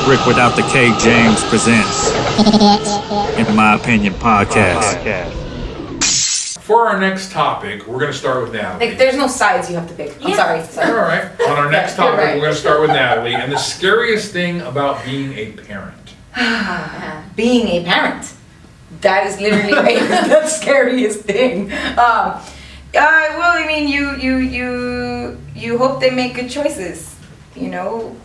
Rick Without the K James presents, in my opinion, podcast. For our next topic, we're going to start with Natalie. Like, there's no sides you have to pick. I'm sorry. All right. On our next topic, we're going to start with Natalie. And the scariest thing about being a parent. Being a parent. That is literally the scariest thing. Well, I mean, you hope they make good choices. You know,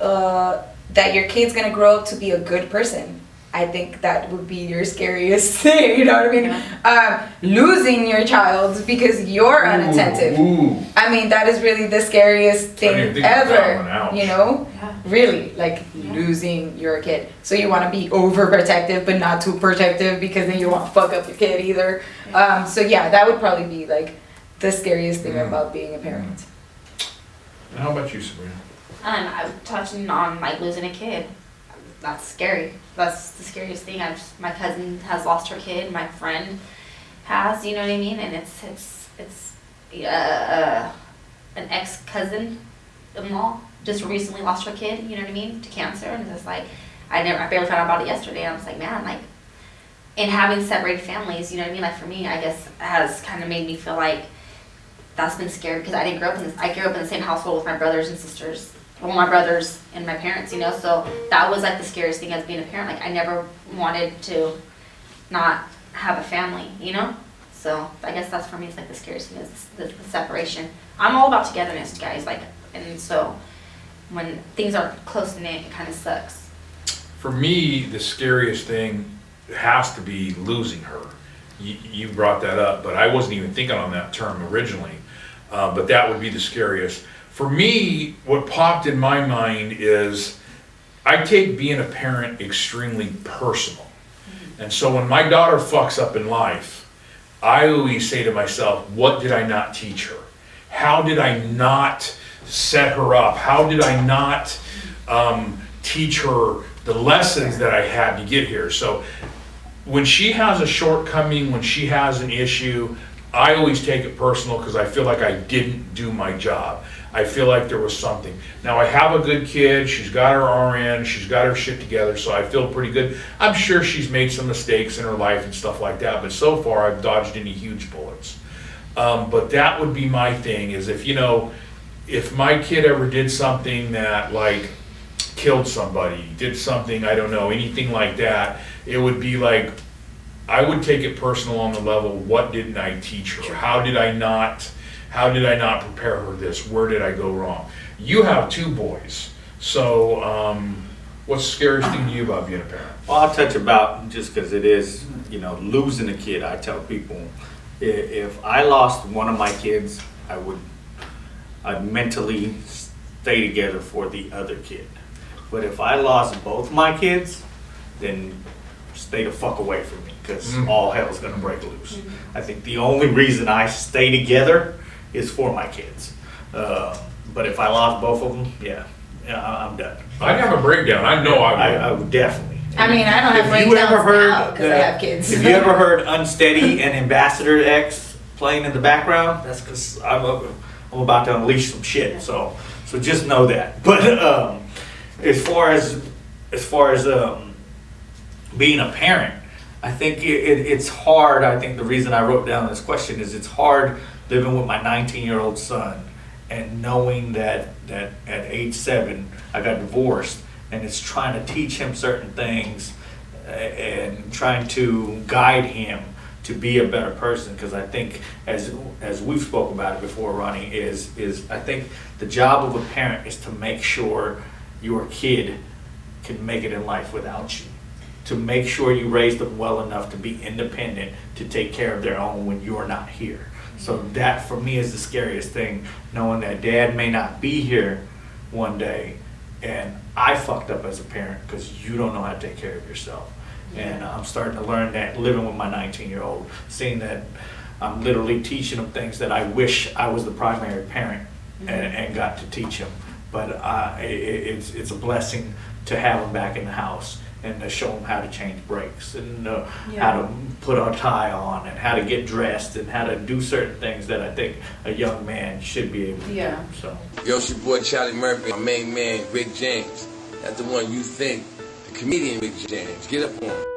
that your kid's gonna grow up to be a good person. I think that would be your scariest thing. You know what I mean? Yeah. Losing your child because you're unattentive. I mean, that is really the scariest thing ever. You know, really, like losing your kid. So you want to be overprotective, but not too protective because then you won't fuck up your kid either. So yeah, that would probably be like the scariest thing about being a parent. And how about you, Sabrina? I'm touching on like losing a kid. That's scary. That's the scariest thing. My cousin has lost her kid. My friend has. You know what I mean? And it's an ex-cousin-in-law just recently lost her kid. You know what I mean? To cancer. And it's just like I barely found out about it yesterday. I was like, man, like, and having separated families. You know what I mean? Like for me, I guess has kind of made me feel like that's been scary because I grew up in the same household with my brothers and sisters. Well, my brothers and my parents, you know, so that was like the scariest thing as being a parent. Like I never wanted to not have a family, you know? So I guess that's for me, it's like the scariest thing is the separation. I'm all about togetherness, guys, like, and so when things are close knit, it kind of sucks. For me, the scariest thing has to be losing her. You brought that up, but I wasn't even thinking on that term originally, but that would be the scariest. For me, what popped in my mind is I take being a parent extremely personal. And so when my daughter fucks up in life, I always say to myself, what did I not teach her? How did I not set her up? How did I not teach her the lessons that I had to get here? So when she has a shortcoming, when she has an issue, I always take it personal because I feel like I didn't do my job. I feel like there was something. Now I have a good kid, she's got her RN, she's got her shit together, so I feel pretty good. I'm sure she's made some mistakes in her life and stuff like that, but so far I've dodged any huge bullets. But that would be my thing, is if my kid ever did something that like killed somebody, did something, I don't know, anything like that, it would be like, I would take it personal on the level, what didn't I teach her? How did I not prepare her this? Where did I go wrong? You have two boys, so what's the scariest thing to you about being a parent? Well, I'll touch about, just because it is, losing a kid. I tell people, if I lost one of my kids, I'd mentally stay together for the other kid. But if I lost both my kids, then stay the fuck away from me, because all hell's gonna break loose. I think the only reason I stay together is for my kids. But if I lost both of them, I'm done. I'd have a breakdown. I know I would definitely. I mean, I don't have breakdowns now because I have kids. If you ever heard Unsteady and Ambassador X playing in the background, that's because I'm about to unleash some shit. So just know that. But as far as being a parent, I think it's hard. I think the reason I wrote down this question is it's hard living with my 19-year-old son and knowing that at age 7 I got divorced, and it's trying to teach him certain things and trying to guide him to be a better person. Because I think, as we've spoke about it before, Ronnie, is I think the job of a parent is to make sure your kid can make it in life without you, to make sure you raise them well enough to be independent, to take care of their own when you're not here. So that for me is the scariest thing, knowing that dad may not be here one day and I fucked up as a parent because you don't know how to take care of yourself. And I'm starting to learn that living with my 19-year-old, seeing that I'm literally teaching him things that I wish I was the primary parent and got to teach him. But it's a blessing to have him back in the house and to show them how to change brakes and how to put a tie on and how to get dressed and how to do certain things that I think a young man should be able to do. So. Yo, it's your boy Charlie Murphy, my main man, Rick James. That's the one you think comedian Big James. Get up on.